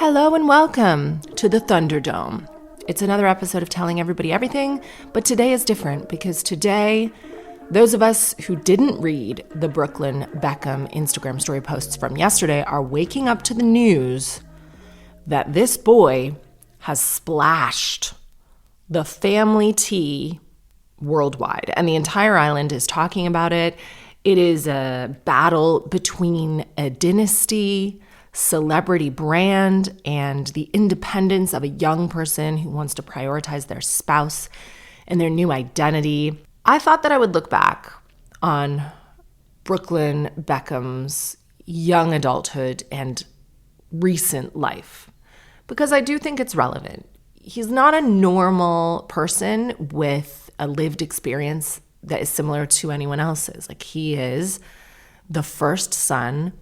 Hello and welcome to the Thunderdome. It's another episode of Telling Everybody Everything, but today is different because today, those of us who didn't read the Brooklyn Beckham Instagram story posts from yesterday are waking up to the news that this boy has splashed the family tea worldwide, and the entire island is talking about it. It is a battle between a dynasty, celebrity brand, and the independence of a young person who wants to prioritize their spouse and their new identity. I thought that I would look back on Brooklyn Beckham's young adulthood and recent life because I do think it's relevant. He's not a normal person with a lived experience that is similar to anyone else's. Like, he is the first son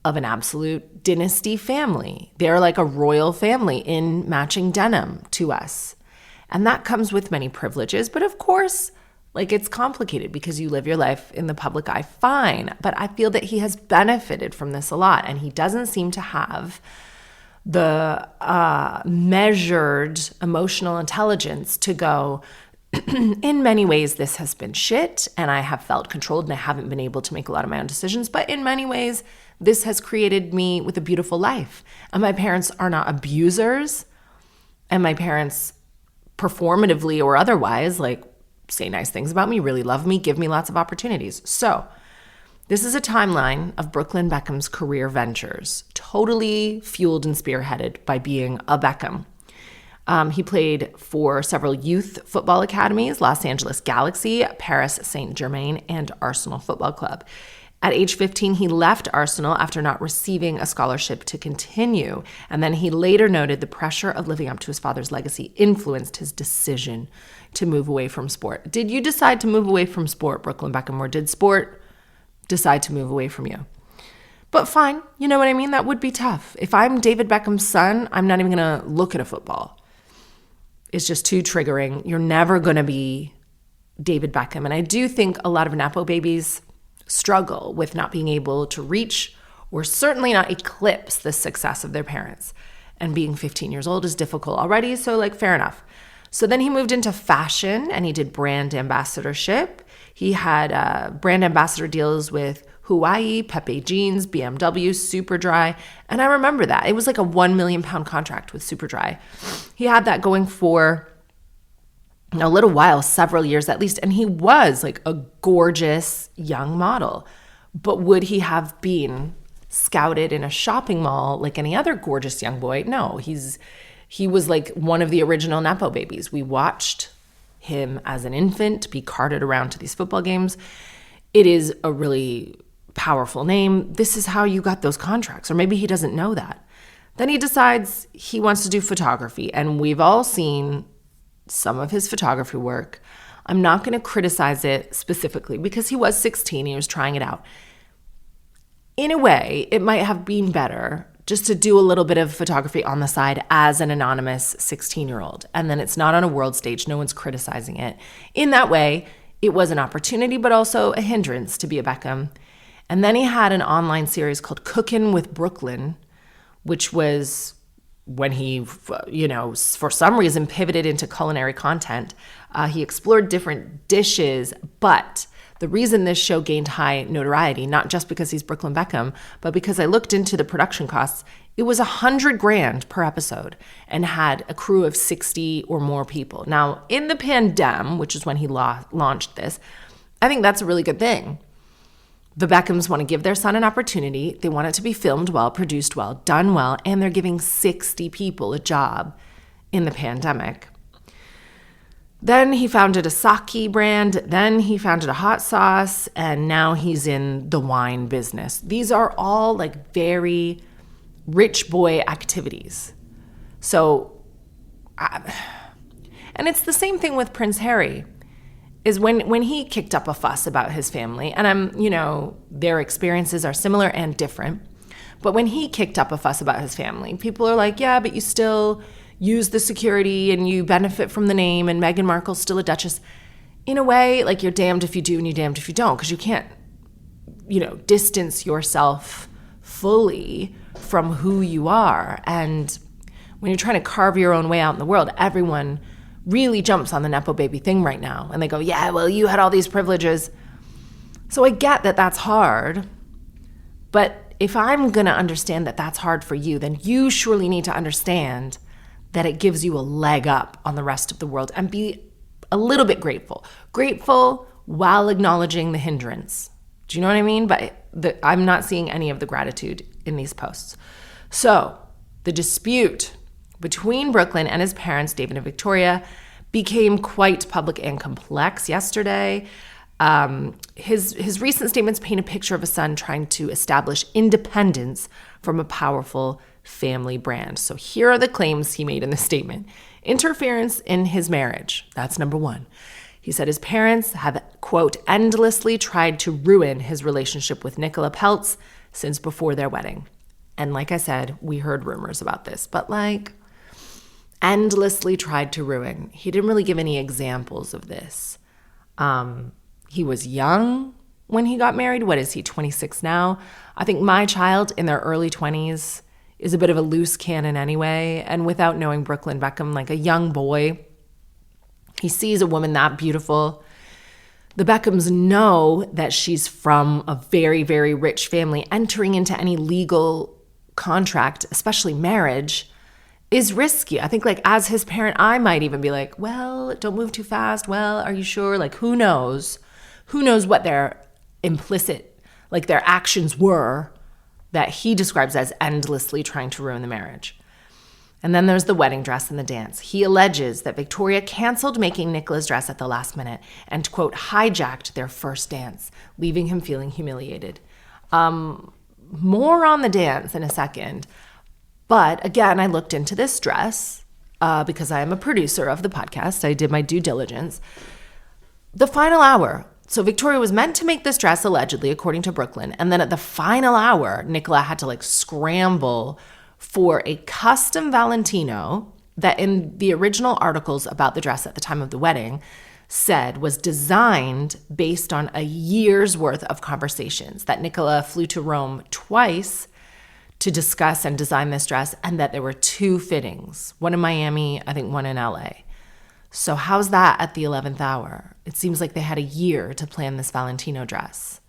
of an absolute dynasty family. They're like a royal family in matching denim to us. And that comes with many privileges. But of course, like, it's complicated because you live your life in the public eye, fine. But I feel that he has benefited from this a lot. And he doesn't seem to have the measured emotional intelligence to go, in many ways, this has been shit, and I have felt controlled, and I haven't been able to make a lot of my own decisions. But in many ways, this has created me with a beautiful life. And my parents are not abusers, and my parents, performatively or otherwise, like, say nice things about me, really love me, give me lots of opportunities. So this is a timeline of Brooklyn Beckham's career ventures, totally fueled and spearheaded by being a Beckham. He played for several youth football academies, Los Angeles Galaxy, Paris Saint-Germain, and Arsenal Football Club. At age 15, he left Arsenal after not receiving a scholarship to continue. And then he later noted the pressure of living up to his father's legacy influenced his decision to move away from sport. Did you decide to move away from sport, Brooklyn Beckham, or did sport decide to move away from you? But fine, you know what I mean? That would be tough. If I'm David Beckham's son, I'm not even going to look at a football. It's just too triggering. You're never going to be David Beckham. And I do think a lot of Nepo babies struggle with not being able to reach or certainly not eclipse the success of their parents. And being 15 years old is difficult already, so like, fair enough. So then he moved into fashion and he did brand ambassadorship. He had brand ambassador deals with Hawaii, Pepe Jeans, BMW, Superdry. And I remember that. It was like a £1 million contract with Superdry. He had that going for a little while, several years at least. And he was like a gorgeous young model. But would he have been scouted in a shopping mall like any other gorgeous young boy? No, he was like one of the original Nepo babies. We watched him as an infant be carted around to these football games. It is a really powerful name. This is how you got those contracts. Or maybe he doesn't know that. Then he decides he wants to do photography. And we've all seen some of his photography work. I'm not going to criticize it specifically because he was 16. He was trying it out. In a way, it might have been better just to do a little bit of photography on the side as an anonymous 16-year-old. And then it's not on a world stage. No one's criticizing it. In that way, it was an opportunity, but also a hindrance to be a Beckham. And then he had an online series called Cookin' with Brooklyn, which was when he, for some reason pivoted into culinary content. He explored different dishes, but the reason this show gained high notoriety, not just because he's Brooklyn Beckham, but because I looked into the production costs, it was $100,000 per episode and had a crew of 60 or more people. Now, in the pandemic, which is when he launched this, I think that's a really good thing. The Beckhams want to give their son an opportunity. They want it to be filmed well, produced well, done well, and they're giving 60 people a job in the pandemic. Then he founded a sake brand. Then he founded a hot sauce, and now he's in the wine business. These are all like very rich boy activities. So, and it's the same thing with Prince Harry. Is when he kicked up a fuss about his family, and their experiences are similar and different, but when he kicked up a fuss about his family, people are like, yeah, but you still use the security and you benefit from the name, and Meghan Markle's still a duchess. In a way, like, you're damned if you do and you're damned if you don't, because you can't, distance yourself fully from who you are. And when you're trying to carve your own way out in the world, everyone really jumps on the Nepo baby thing right now. And they go, yeah, well, you had all these privileges. So I get that that's hard. But if I'm going to understand that that's hard for you, then you surely need to understand that it gives you a leg up on the rest of the world, and be a little bit grateful. Grateful while acknowledging the hindrance. Do you know what I mean? But I'm not seeing any of the gratitude in these posts. So the dispute between Brooklyn and his parents, David and Victoria, became quite public and complex yesterday. His recent statements paint a picture of a son trying to establish independence from a powerful family brand. So here are the claims he made in the statement. Interference in his marriage. That's number one. He said his parents have, quote, endlessly tried to ruin his relationship with Nicola Peltz since before their wedding. And like I said, we heard rumors about this, but endlessly tried to ruin. He didn't really give any examples of this. He was young when he got married. What is he, 26 now? I think my child in their early 20s is a bit of a loose cannon anyway. And without knowing Brooklyn Beckham, like a young boy, he sees a woman that beautiful. The Beckhams know that she's from a very, very rich family. Entering into any legal contract, especially marriage, is risky. I think as his parent, I might even be like, well, don't move too fast. Well, are you sure? Who knows? Who knows what their implicit, their actions were that he describes as endlessly trying to ruin the marriage. And then there's the wedding dress and the dance. He alleges that Victoria canceled making Nicola's dress at the last minute and, quote, hijacked their first dance, leaving him feeling humiliated. More on the dance in a second. But again, I looked into this dress because I am a producer of the podcast. I did my due diligence. The final hour. So Victoria was meant to make this dress, allegedly, according to Brooklyn. And then at the final hour, Nicola had to scramble for a custom Valentino that in the original articles about the dress at the time of the wedding said was designed based on a year's worth of conversations, that Nicola flew to Rome twice to discuss and design this dress, and that there were 2 fittings, one in Miami, I think one in LA. So how's that at the 11th hour? It seems like they had a year to plan this Valentino dress.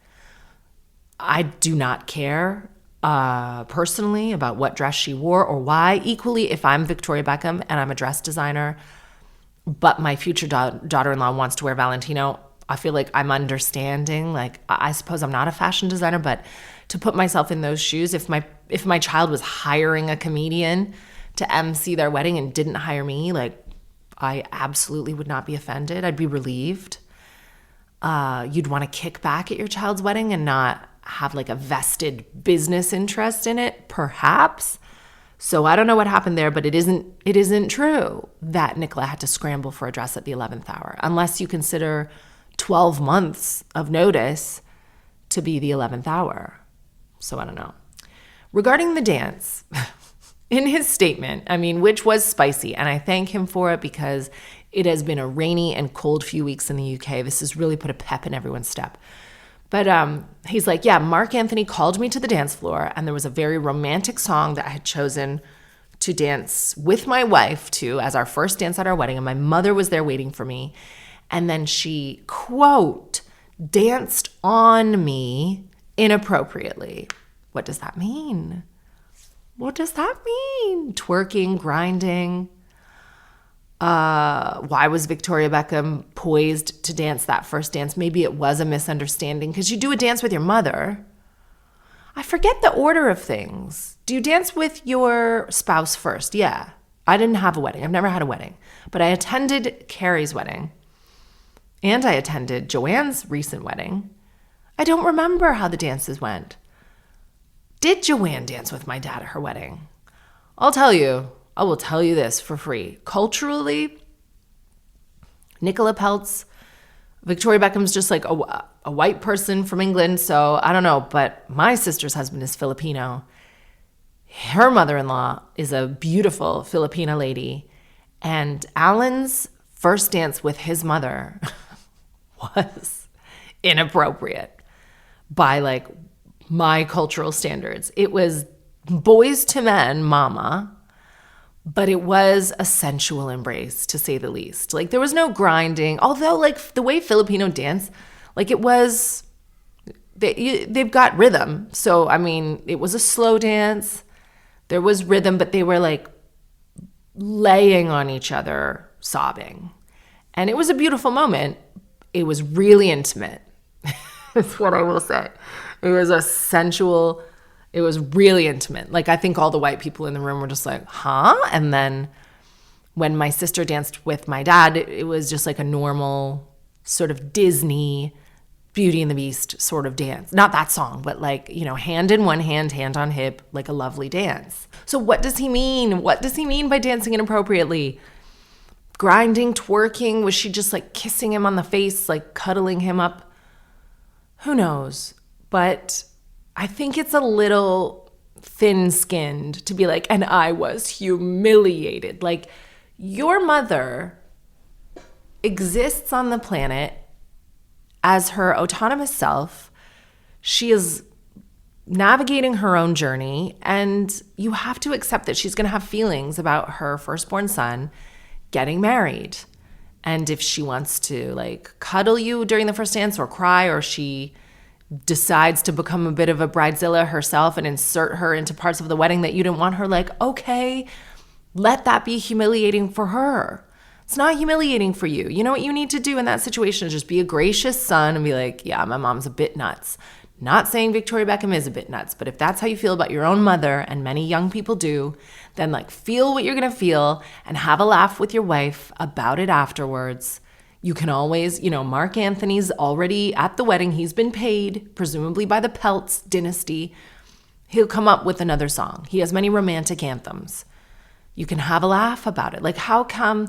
I do not care personally about what dress she wore or why. Equally, if I'm Victoria Beckham and I'm a dress designer, but my future daughter-in-law wants to wear Valentino, I feel like I'm understanding. I suppose I'm not a fashion designer, but to put myself in those shoes, if my child was hiring a comedian to MC their wedding and didn't hire me, I absolutely would not be offended. I'd be relieved. You'd want to kick back at your child's wedding and not have a vested business interest in it, perhaps. So I don't know what happened there, but it isn't true that Nicola had to scramble for a dress at the 11th hour, unless you consider 12 months of notice to be the 11th hour. So I don't know. Regarding the dance, in his statement, which was spicy, and I thank him for it because it has been a rainy and cold few weeks in the UK. This has really put a pep in everyone's step. But he's like, yeah, Mark Anthony called me to the dance floor, and there was a very romantic song that I had chosen to dance with my wife to as our first dance at our wedding, and my mother was there waiting for me. And then she, quote, danced on me inappropriately. What does that mean? What does that mean? Twerking, grinding. Why was Victoria Beckham poised to dance that first dance? Maybe it was a misunderstanding because you do a dance with your mother. I forget the order of things. Do you dance with your spouse first? Yeah. I didn't have a wedding. I've never had a wedding. But I attended Carrie's wedding. And I attended Joanne's recent wedding. I don't remember how the dances went. Did Joanne dance with my dad at her wedding? I will tell you this for free. Culturally, Nicola Peltz, Victoria Beckham's just a white person from England, so I don't know, but my sister's husband is Filipino. Her mother-in-law is a beautiful Filipina lady, and Alan's first dance with his mother was inappropriate by my cultural standards. It was boys to men, mama, but it was a sensual embrace, to say the least. Like, there was no grinding, although, like, the way Filipino dance, like, it was, they've got rhythm. So, I mean, it was a slow dance. There was rhythm, but they were, like, laying on each other, sobbing. And it was a beautiful moment. It was really intimate. That's what I will say. It was a sensual, it was really intimate. Like, I think all the white people in the room were just like, huh? And then when my sister danced with my dad, it was just like a normal sort of Disney Beauty and the Beast sort of dance. Not that song, but like, you know, hand in one hand, hand on hip, like a lovely dance. So what does he mean? What does he mean by dancing inappropriately? Grinding, twerking? Was she just like kissing him on the face, like cuddling him up? Who knows? But I think it's a little thin-skinned to be like, and I was humiliated. Like, your mother exists on the planet as her autonomous self. She is navigating her own journey, and you have to accept that she's going to have feelings about her firstborn son getting married. And if she wants to, like, cuddle you during the first dance or cry, or she decides to become a bit of a bridezilla herself and insert her into parts of the wedding that you didn't want her, like, okay, let that be humiliating for her. It's not humiliating for you. You know what you need to do in that situation is just be a gracious son and be like, yeah, my mom's a bit nuts. Not saying Victoria Beckham is a bit nuts, but if that's how you feel about your own mother, and many young people do, then like feel what you're gonna feel and have a laugh with your wife about it afterwards. You can always, you know, Mark Anthony's already at the wedding. He's been paid, presumably by the Peltz dynasty. He'll come up with another song. He has many romantic anthems. You can have a laugh about it. Like, how come...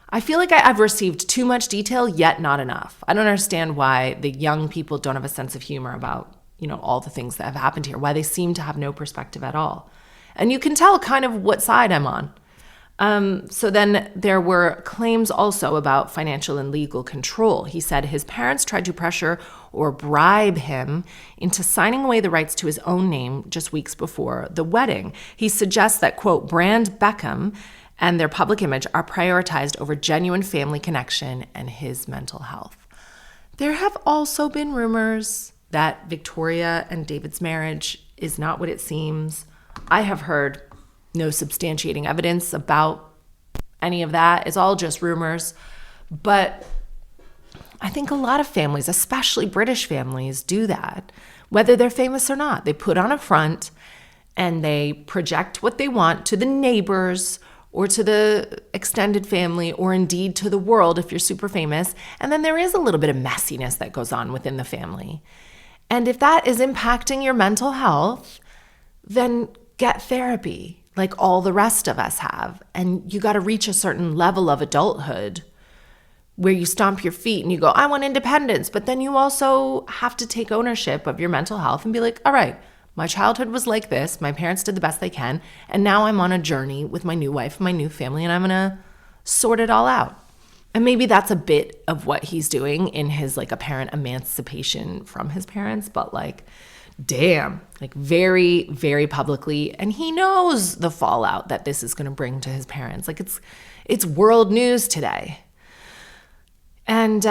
I feel like I've received too much detail, yet not enough. I don't understand why the young people don't have a sense of humor about, you know, all the things that have happened here, why they seem to have no perspective at all. And you can tell kind of what side I'm on. So then there were claims also about financial and legal control. He said his parents tried to pressure or bribe him into signing away the rights to his own name just weeks before the wedding. He suggests that, quote, brand Beckham and their public image are prioritized over genuine family connection and his mental health. There have also been rumors that Victoria and David's marriage is not what it seems. I have heard no substantiating evidence about any of that. It's all just rumors. But I think a lot of families, especially British families, do that, whether they're famous or not. They put on a front and they project what they want to the neighbors or to the extended family, or indeed to the world if you're super famous. And then there is a little bit of messiness that goes on within the family. And if that is impacting your mental health, then get therapy like all the rest of us have. And you got to reach a certain level of adulthood where you stomp your feet and you go, I want independence. But then you also have to take ownership of your mental health and be like, all right, my childhood was like this. My parents did the best they can. And now I'm on a journey with my new wife, my new family, and I'm going to sort it all out. And maybe that's a bit of what he's doing in his like apparent emancipation from his parents. But like, damn, like very, very publicly. And he knows the fallout that this is going to bring to his parents. Like it's world news today. And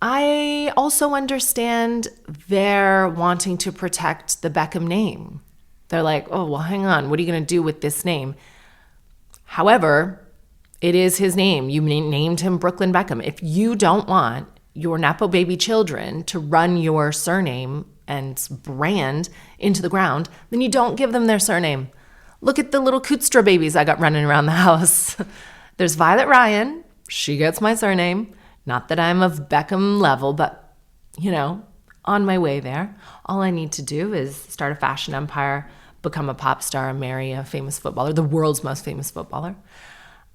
I also understand they're wanting to protect the Beckham name. They're like, oh, well, hang on. What are you going to do with this name? However, it is his name. You named him Brooklyn Beckham. If you don't want your Nepo baby children to run your surname and brand into the ground, then you don't give them their surname. Look at the little Kootstra babies I got running around the house. There's Violet Ryan. She gets my surname. Not that I'm of Beckham level, but, you know, on my way there. All I need to do is start a fashion empire, become a pop star, and marry a famous footballer, the world's most famous footballer.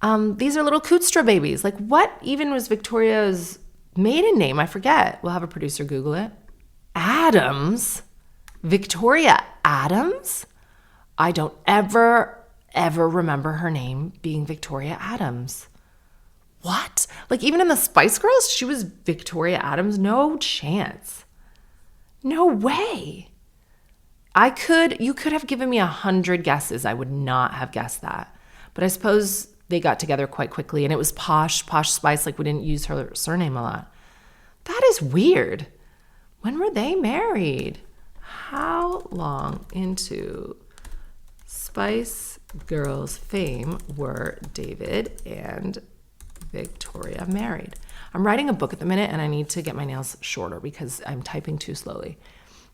These are little Kootstra babies. Like, what even was Victoria's maiden name? I forget. We'll have a producer Google it. Adams? Victoria Adams? I don't ever remember her name being Victoria Adams. What? Like, even in the Spice Girls, she was Victoria Adams? No chance. No way. You could have given me 100 guesses. I would not have guessed that. But I suppose they got together quite quickly, and it was Posh Spice. Like, we didn't use her surname a lot. That is weird. When were they married? How long into Spice Girls fame were David and Victoria married? I'm writing a book at the minute, and I need to get my nails shorter because I'm typing too slowly.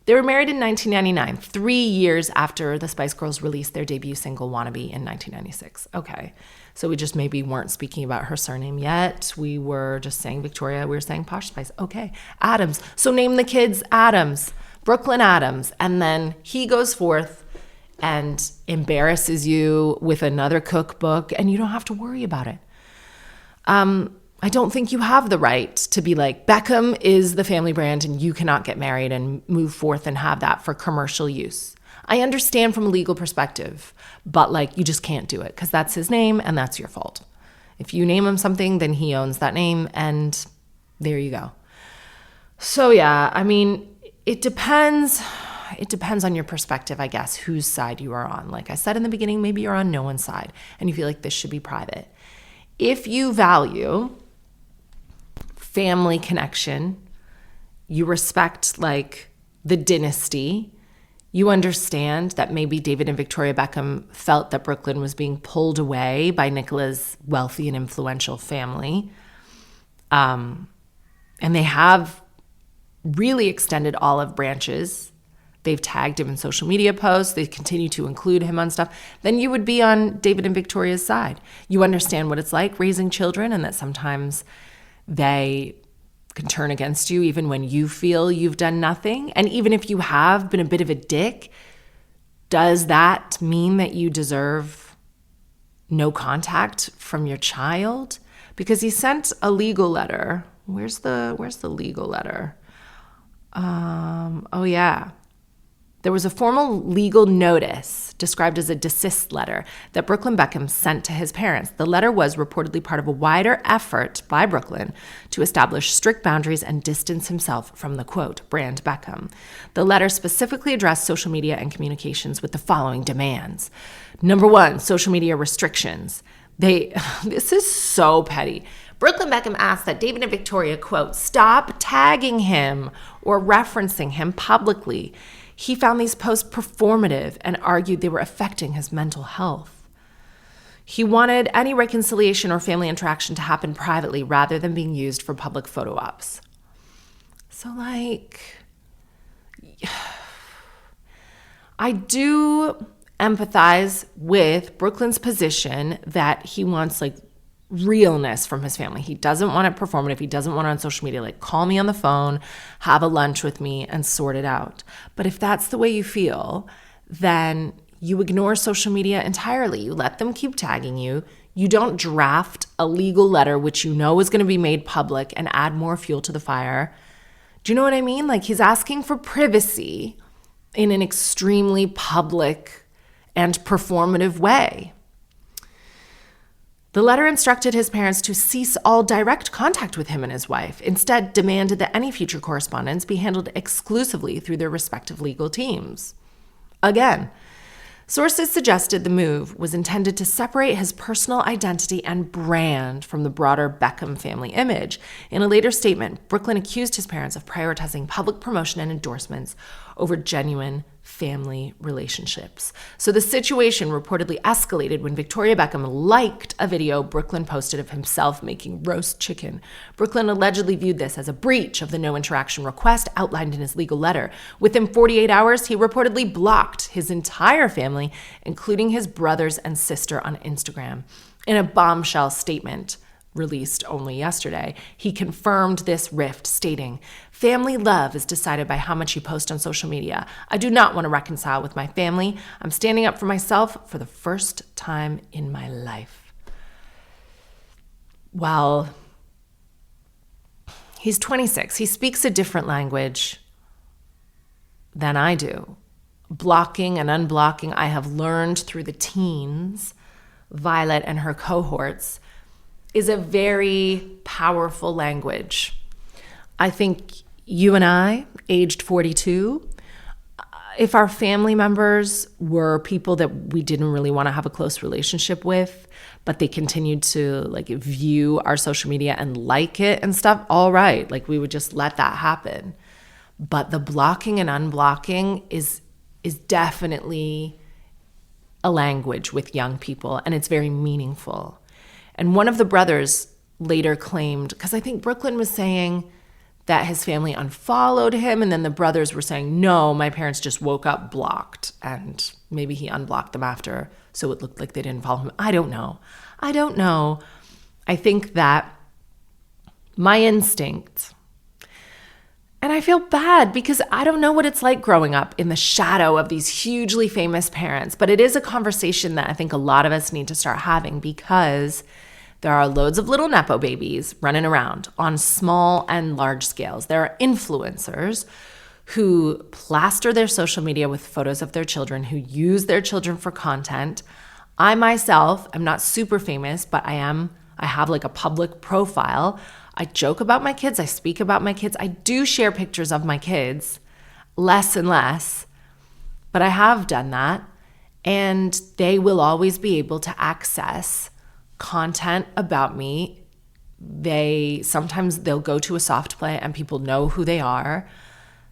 They were married in 1999, 3 years after the Spice Girls released their debut single, Wannabe, in 1996. Okay, so we just maybe weren't speaking about her surname yet. We were just saying Victoria. We were saying Posh Spice. Okay, Adams. So name the kids Adams, Brooklyn Adams. And then he goes forth and embarrasses you with another cookbook, and you don't have to worry about it. I don't think you have the right to be like, Beckham is the family brand and you cannot get married and move forth and have that for commercial use. I understand from a legal perspective, but like, you just can't do it because that's his name and that's your fault. If you name him something, then he owns that name, and there you go. So yeah, I mean, it depends on your perspective, I guess, whose side you are on. Like I said in the beginning, maybe you're on no one's side and you feel like this should be private. If you value family connection, you respect like the dynasty, you understand that maybe David and Victoria Beckham felt that Brooklyn was being pulled away by Nicola's wealthy and influential family. And they have really extended olive branches. They've tagged him in social media posts. They continue to include him on stuff. Then you would be on David and Victoria's side. You understand what it's like raising children and that sometimes they can turn against you even when you feel you've done nothing. And even if you have been a bit of a dick, does that mean that you deserve no contact from your child? Because he sent a legal letter. Where's the legal letter? Oh yeah. There was a formal legal notice described as a desist letter that Brooklyn Beckham sent to his parents. The letter was reportedly part of a wider effort by Brooklyn to establish strict boundaries and distance himself from the, quote, brand Beckham. The letter specifically addressed social media and communications with the following demands. Number one, social media restrictions. This is so petty. Brooklyn Beckham asked that David and Victoria, quote, stop tagging him or referencing him publicly. He found these posts performative and argued they were affecting his mental health. He wanted any reconciliation or family interaction to happen privately rather than being used for public photo ops. So, like, I do empathize with Brooklyn's position that he wants, like, realness from his family. He doesn't want it performative. He doesn't want it on social media. Like, call me on the phone, have a lunch with me, and sort it out. But if that's the way you feel, then you ignore social media entirely. You let them keep tagging you. You don't draft a legal letter, which you know is going to be made public, and add more fuel to the fire. Do you know what I mean? Like, he's asking for privacy in an extremely public and performative way. The letter instructed his parents to cease all direct contact with him and his wife, instead demanded that any future correspondence be handled exclusively through their respective legal teams. Again, sources suggested the move was intended to separate his personal identity and brand from the broader Beckham family image. In a later statement, Brooklyn accused his parents of prioritizing public promotion and endorsements over genuine family relationships. So the situation reportedly escalated when Victoria Beckham liked a video Brooklyn posted of himself making roast chicken. Brooklyn allegedly viewed this as a breach of the no interaction request outlined in his legal letter. Within 48 hours, he reportedly blocked his entire family, including his brothers and sister, on Instagram. In a bombshell statement released only yesterday, he confirmed this rift, stating, "Family love is decided by how much you post on social media. I do not want to reconcile with my family. I'm standing up for myself for the first time in my life." Well, he's 26. He speaks a different language than I do. Blocking and unblocking, I have learned through the teens, Violet and her cohorts, is a very powerful language. I think You and I, aged 42, if our family members were people that we didn't really want to have a close relationship with, but they continued to like view our social media and like it and stuff, all right, like we would just let that happen. But the blocking and unblocking is definitely a language with young people, and it's very meaningful. And one of the brothers later claimed, because I think Brooklyn was saying that his family unfollowed him, and then the brothers were saying, no, my parents just woke up blocked, and maybe he unblocked them after, so it looked like they didn't follow him. I don't know. I think that my instinct, and I feel bad because I don't know what it's like growing up in the shadow of these hugely famous parents, but it is a conversation that I think a lot of us need to start having, because there are loads of little Nepo babies running around on small and large scales. There are influencers who plaster their social media with photos of their children, who use their children for content. I myself am not super famous, but I have like a public profile. I joke about my kids. I speak about my kids. I do share pictures of my kids, less and less, but I have done that. And they will always be able to access content about me. Sometimes they'll go to a soft play and people know who they are.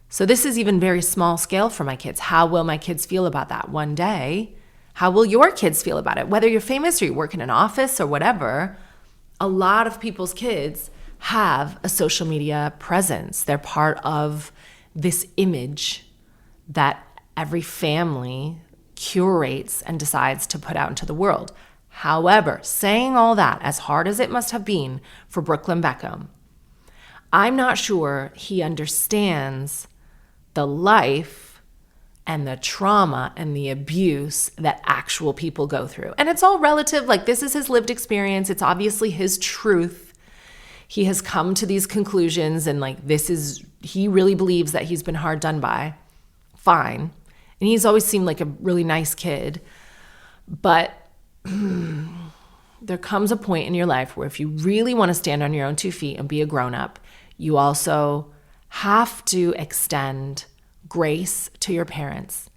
So this is even very small scale for my kids. How will my kids feel about that one day? How will your kids feel about it? Whether you're famous or you work in an office or whatever, a lot of people's kids have a social media presence. They're part of this image that every family curates and decides to put out into the world. However, saying all that, as hard as it must have been for Brooklyn Beckham, I'm not sure he understands the life and the trauma and the abuse that actual people go through. And it's all relative. Like, this is his lived experience. It's obviously his truth. He has come to these conclusions, and like, he really believes that he's been hard done by. Fine. And he's always seemed like a really nice kid. But there comes a point in your life where if you really want to stand on your own 2 feet and be a grown-up, you also have to extend grace to your parents.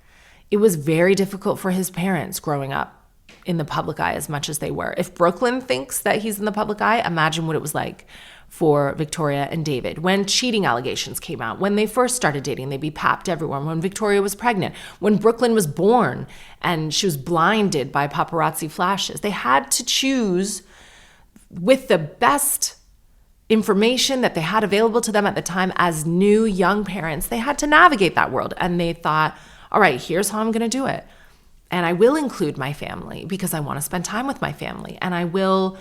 It was very difficult for his parents growing up in the public eye as much as they were. If Brooklyn thinks that he's in the public eye, imagine what it was like for Victoria and David. When cheating allegations came out, when they first started dating, they'd be papped everywhere. When Victoria was pregnant, when Brooklyn was born and she was blinded by paparazzi flashes, they had to choose with the best information that they had available to them at the time as new young parents. They had to navigate that world, and they thought, all right, here's how I'm going to do it. And I will include my family because I want to spend time with my family, and I will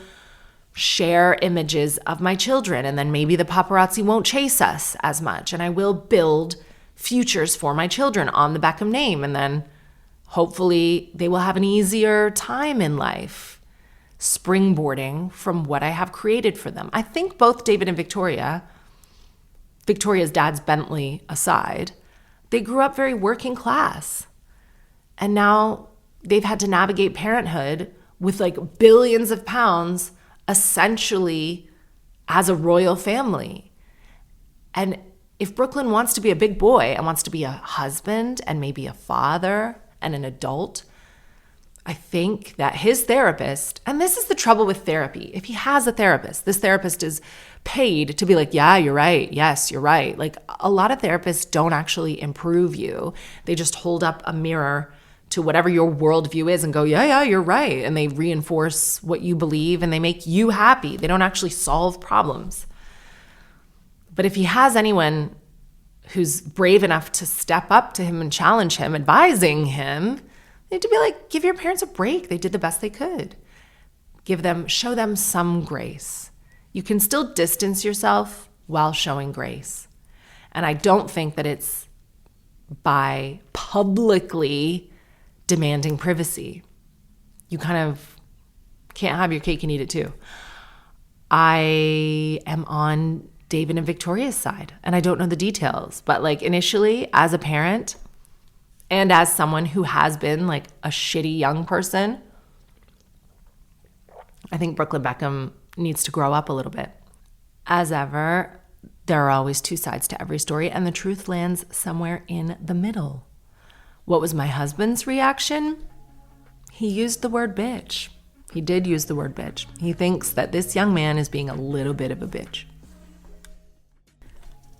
share images of my children, and then maybe the paparazzi won't chase us as much, and I will build futures for my children on the Beckham name, and then hopefully they will have an easier time in life springboarding from what I have created for them. I think both David and Victoria's dad's Bentley aside, they grew up very working class, and now they've had to navigate parenthood with like billions of pounds essentially as a royal family. And if Brooklyn wants to be a big boy and wants to be a husband and maybe a father and an adult, I think that his therapist, and this is the trouble with therapy, if he has a therapist, this therapist is paid to be like, yeah, you're right. Yes, you're right. Like, a lot of therapists don't actually improve you. They just hold up a mirror to whatever your worldview is and go, yeah, you're right. And they reinforce what you believe and they make you happy. They don't actually solve problems. But if he has anyone who's brave enough to step up to him and challenge him, advising him, they need to be like, give your parents a break. They did the best they could. Show them some grace. You can still distance yourself while showing grace. And I don't think that it's by publicly demanding privacy. You kind of can't have your cake and eat it too. I am on David and Victoria's side, and I don't know the details, but like initially as a parent and as someone who has been like a shitty young person, I think Brooklyn Beckham needs to grow up a little bit. As ever, There are always two sides to every story, and the truth lands somewhere in the middle. What was my husband's reaction? He used the word bitch. He did use the word bitch. He thinks that this young man is being a little bit of a bitch.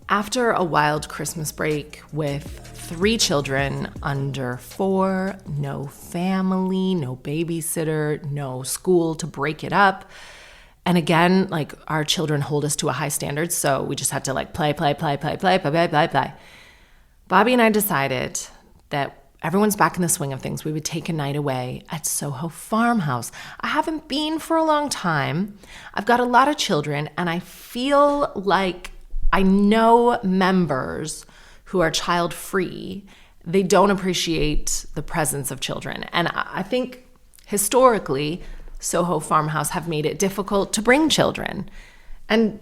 After a wild Christmas break with 3 children under 4, no family, no babysitter, no school to break it up. And again, like, our children hold us to a high standard, so we just had to like play. Bobby and I decided that everyone's back in the swing of things. We would take a night away at Soho Farmhouse. I haven't been for a long time. I've got a lot of children, and I feel like I know members who are child-free. They don't appreciate the presence of children. And I think historically, Soho Farmhouse have made it difficult to bring children. And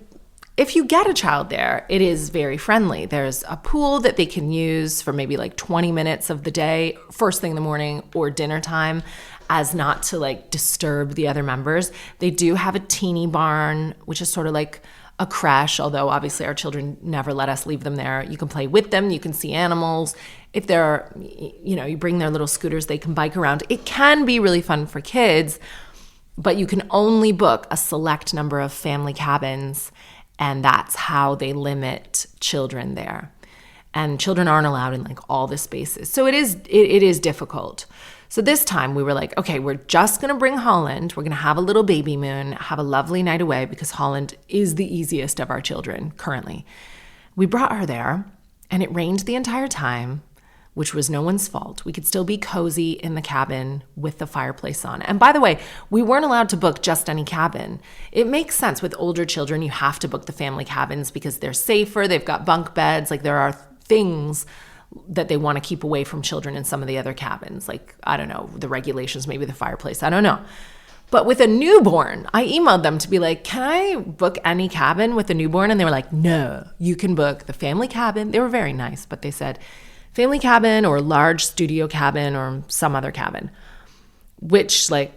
if you get a child there, it is very friendly. There's a pool that they can use for maybe like 20 minutes of the day, first thing in the morning or dinner time, as not to like disturb the other members. They do have a teeny barn, which is sort of like a creche, although obviously our children never let us leave them there. You can play with them, you can see animals. If they're, you bring their little scooters, they can bike around. It can be really fun for kids, but you can only book a select number of family cabins, and that's how they limit children there. And children aren't allowed in like all the spaces. So it is difficult. So this time we were like, okay, we're just going to bring Holland. We're going to have a little baby moon, have a lovely night away, because Holland is the easiest of our children currently. We brought her there, and it rained the entire time, which was no one's fault. We could still be cozy in the cabin with the fireplace on. And by the way, we weren't allowed to book just any cabin. It makes sense with older children. You have to book the family cabins because they're safer. They've got bunk beds. Like, there are things that they want to keep away from children in some of the other cabins. Like, I don't know, the regulations, maybe the fireplace, I don't know. But with a newborn, I emailed them to be like, can I book any cabin with a newborn? And they were like, no, you can book the family cabin. They were very nice, but they said family cabin or large studio cabin or some other cabin, which, like,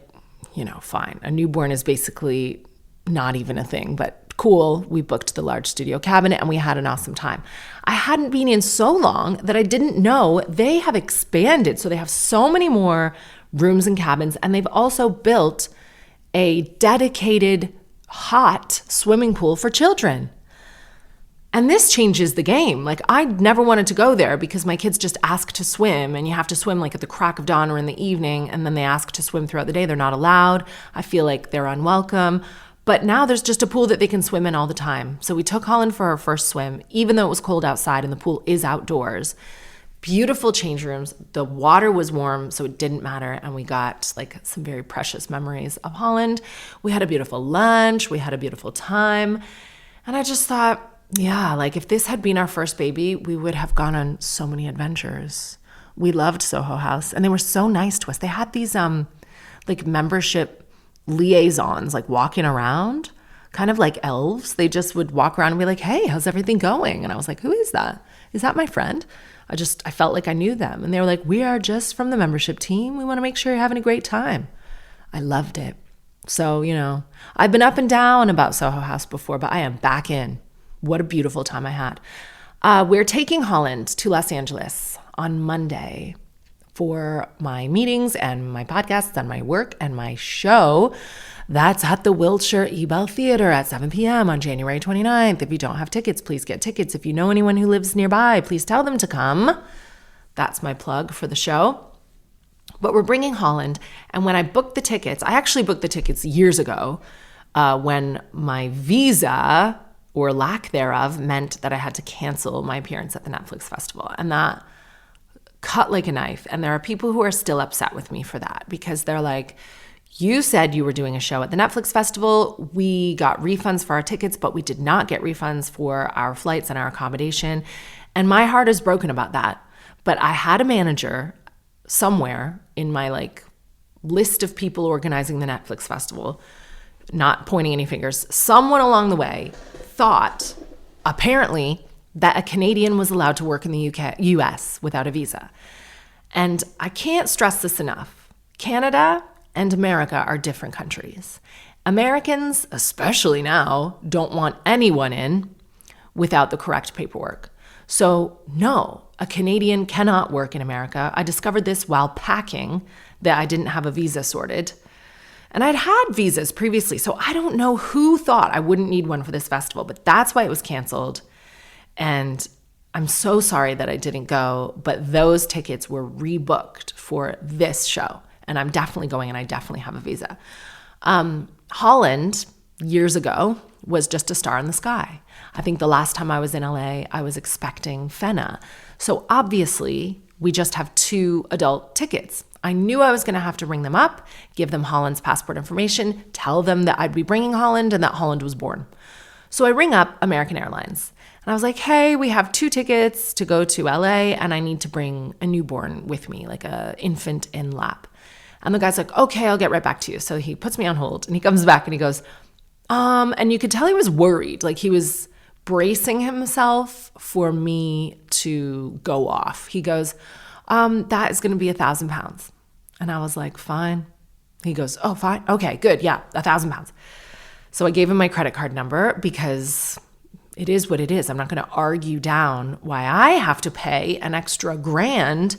fine. A newborn is basically not even a thing, but cool. We booked the large studio cabinet and we had an awesome time. I hadn't been in so long that I didn't know they have expanded. So they have so many more rooms and cabins, and they've also built a dedicated hot swimming pool for children. And this changes the game. Like, I never wanted to go there because my kids just ask to swim, and you have to swim like at the crack of dawn or in the evening, and then they ask to swim throughout the day. They're not allowed. I feel like they're unwelcome. But now there's just a pool that they can swim in all the time. So we took Holland for our first swim, even though it was cold outside and the pool is outdoors. Beautiful change rooms. The water was warm, so it didn't matter. And we got like some very precious memories of Holland. We had a beautiful lunch. We had a beautiful time. And I just thought, yeah, like, if this had been our first baby, we would have gone on so many adventures. We loved Soho House, and they were so nice to us. They had these like membership liaisons, like walking around, kind of like elves. They just would walk around and be like, hey, how's everything going? And I was like, who is that? Is that my friend? I felt like I knew them. And they were like, we are just from the membership team. We want to make sure you're having a great time. I loved it. So, I've been up and down about Soho House before, but I am back in. What a beautiful time I had. We're taking Holland to Los Angeles on Monday for my meetings and my podcasts and my work and my show. That's at the Wilshire Ebell Theater at 7 p.m. on January 29th. If you don't have tickets, please get tickets. If you know anyone who lives nearby, please tell them to come. That's my plug for the show. But we're bringing Holland. And when I booked the tickets, I actually booked the tickets years ago when my visa, or lack thereof, meant that I had to cancel my appearance at the Netflix festival. And that cut like a knife. And there are people who are still upset with me for that, because they're like, you said you were doing a show at the Netflix festival. We got refunds for our tickets, but we did not get refunds for our flights and our accommodation. And my heart is broken about that. But I had a manager somewhere in my like list of people organizing the Netflix festival, not pointing any fingers. Someone along the way thought, apparently, that a Canadian was allowed to work in the US without a visa. And I can't stress this enough. Canada and America are different countries. Americans, especially now, don't want anyone in without the correct paperwork. So no, a Canadian cannot work in America. I discovered this while packing, that I didn't have a visa sorted. And I'd had visas previously, so I don't know who thought I wouldn't need one for this festival, but that's why it was canceled. And I'm so sorry that I didn't go, but those tickets were rebooked for this show. And I'm definitely going, and I definitely have a visa. Holland, years ago, was just a star in the sky. I think the last time I was in LA, I was expecting Fenna. So obviously, we just have 2 adult tickets. I knew I was going to have to ring them up, give them Holland's passport information, tell them that I'd be bringing Holland and that Holland was born. So I ring up American Airlines. And I was like, hey, we have 2 tickets to go to LA, and I need to bring a newborn with me, like an infant in lap. And the guy's like, okay, I'll get right back to you. So he puts me on hold, and he comes back and he goes, and you could tell he was worried. Like he was bracing himself for me to go off. He goes, that is going to be £1,000. And I was like, fine. He goes, oh, fine. Okay, good. Yeah, £1,000. So I gave him my credit card number because it is what it is. I'm not going to argue down why I have to pay an extra $1,000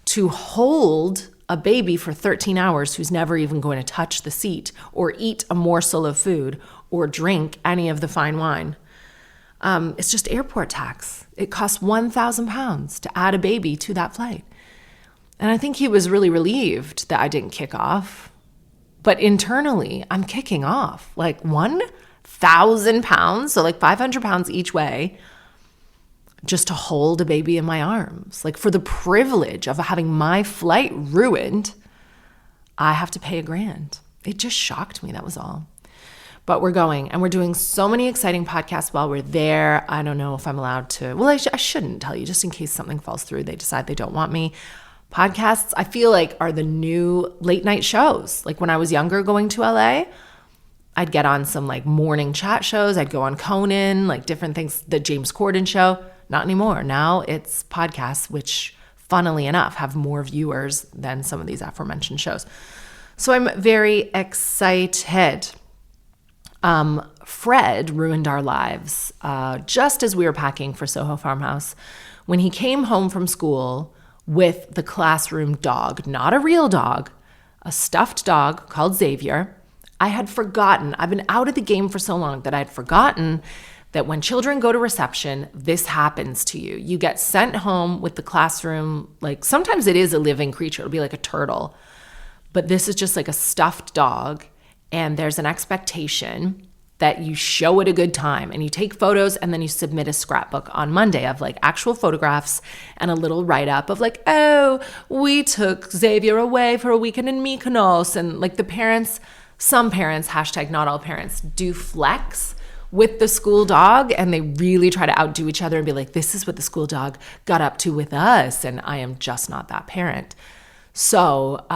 to hold a baby for 13 hours who's never even going to touch the seat or eat a morsel of food or drink any of the fine wine. It's just airport tax. It costs £1,000 to add a baby to that flight. And I think he was really relieved that I didn't kick off. But internally, I'm kicking off. Like £1,000, so like £500 each way, just to hold a baby in my arms. Like for the privilege of having my flight ruined, I have to pay $1,000. It just shocked me, that was all. But we're going, and we're doing so many exciting podcasts while we're there. I don't know if I'm allowed to. Well, I shouldn't tell you, just in case something falls through. They decide they don't want me. Podcasts, I feel like, are the new late night shows. Like when I was younger going to LA, I'd get on some like morning chat shows. I'd go on Conan, like different things, the James Corden show. Not anymore. Now it's podcasts, which funnily enough have more viewers than some of these aforementioned shows. So I'm very excited. Fred ruined our lives just as we were packing for Soho Farmhouse. When he came home from school with the classroom dog, not a real dog, a stuffed dog called Xavier. I had forgotten, I've been out of the game for so long that I had forgotten that when children go to reception, this happens to you. You get sent home with the classroom, like sometimes it is a living creature, it'll be like a turtle, but this is just like a stuffed dog, and there's an expectation that you show it a good time and you take photos, and then you submit a scrapbook on Monday of like actual photographs and a little write-up of like, oh, we took Xavier away for a weekend in Mykonos. And like the parents, some parents, hashtag not all parents, do flex with the school dog, and they really try to outdo each other and be like, this is what the school dog got up to with us. And I am just not that parent. So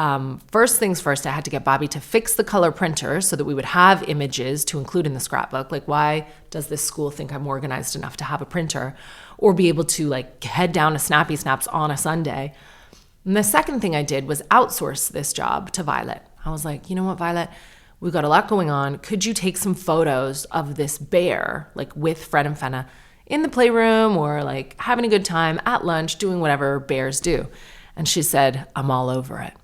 first things first, I had to get Bobby to fix the color printer so that we would have images to include in the scrapbook. Like, why does this school think I'm organized enough to have a printer or be able to like head down to Snappy Snaps on a Sunday? And the second thing I did was outsource this job to Violet. I was like, you know what, Violet? We've got a lot going on. Could you take some photos of this bear, like with Fred and Fenna in the playroom or like having a good time at lunch, doing whatever bears do? And she said, I'm all over it.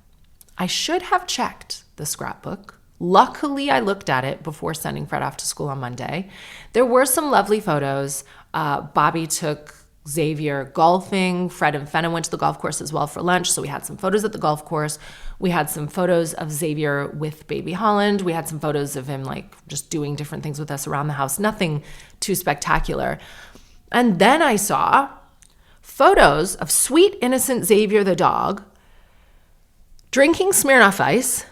I should have checked the scrapbook. Luckily, I looked at it before sending Fred off to school on Monday. There were some lovely photos. Bobby took Xavier golfing. Fred and Fenna went to the golf course as well for lunch. So we had some photos at the golf course. We had some photos of Xavier with baby Holland. We had some photos of him like just doing different things with us around the house. Nothing too spectacular. And then I saw photos of sweet, innocent Xavier the dog drinking Smirnoff Ice,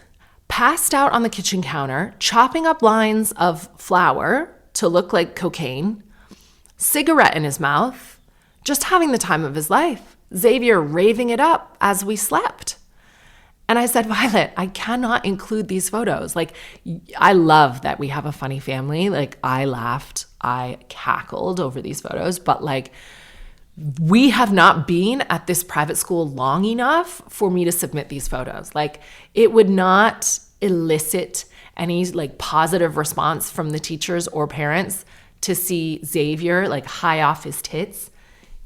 passed out on the kitchen counter, chopping up lines of flour to look like cocaine, cigarette in his mouth, just having the time of his life. Xavier raving it up as we slept. And I said, Violet, I cannot include these photos. Like, I love that we have a funny family. Like, I laughed, I cackled over these photos, but like, we have not been at this private school long enough for me to submit these photos. Like, it would not elicit any like positive response from the teachers or parents to see Xavier like high off his tits